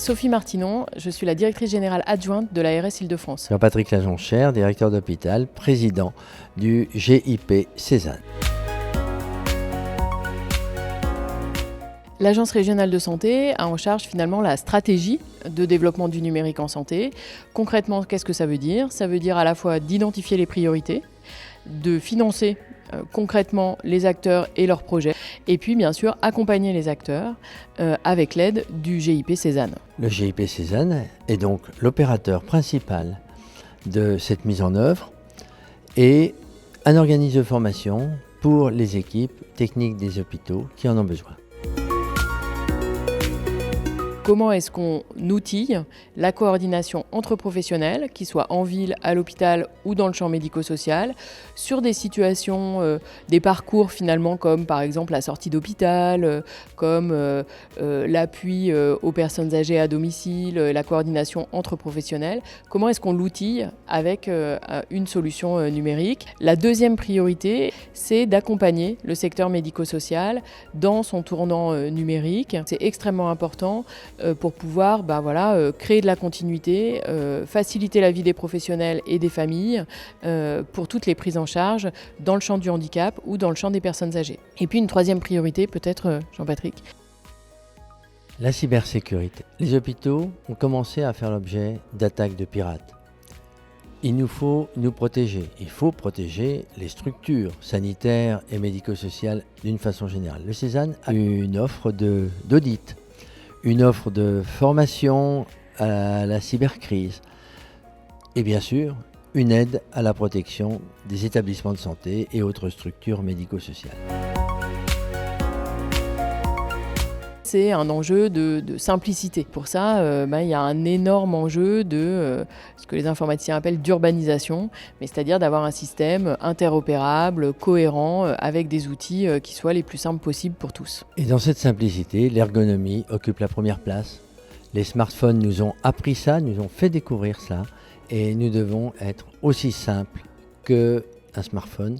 Sophie Martinon, je suis la directrice générale adjointe de l'ARS Île-de-France. Jean-Patrick Lajonchère, directeur d'hôpital, président du GIP Cézanne. L'Agence régionale de santé a en charge finalement la stratégie de développement du numérique en santé. Concrètement, qu'est-ce que ça veut dire ? Ça veut dire à la fois d'identifier les priorités, de financer concrètement les acteurs et leurs projets, et puis bien sûr accompagner les acteurs avec l'aide du GIP Cézanne. Le GIP Cézanne est donc l'opérateur principal de cette mise en œuvre et un organisme de formation pour les équipes techniques des hôpitaux qui en ont besoin. Comment est-ce qu'on outille la coordination entre professionnels, qu'ils soient en ville, à l'hôpital ou dans le champ médico-social, sur des situations, des parcours finalement comme par exemple la sortie d'hôpital, comme l'appui aux personnes âgées à domicile, la coordination entre professionnels. Comment est-ce qu'on l'outille avec une solution numérique ? La deuxième priorité, c'est d'accompagner le secteur médico-social dans son tournant numérique. C'est extrêmement important pour pouvoir créer de la continuité, faciliter la vie des professionnels et des familles pour toutes les prises en charge dans le champ du handicap ou dans le champ des personnes âgées. Et puis une troisième priorité, peut-être Jean-Patrick. La cybersécurité. Les hôpitaux ont commencé à faire l'objet d'attaques de pirates. Il nous faut nous protéger. Il faut protéger les structures sanitaires et médico-sociales d'une façon générale. Le Cézanne a une offre d'audit, une offre de formation à la cybercrise et bien sûr une aide à la protection des établissements de santé et autres structures médico-sociales. C'est un enjeu de simplicité. Pour ça, il y a un énorme enjeu de ce que les informaticiens appellent d'urbanisation, mais c'est-à-dire d'avoir un système interopérable, cohérent, avec des outils qui soient les plus simples possibles pour tous. Et dans cette simplicité, l'ergonomie occupe la première place. Les smartphones nous ont appris ça, nous ont fait découvrir ça, et nous devons être aussi simples qu'un smartphone.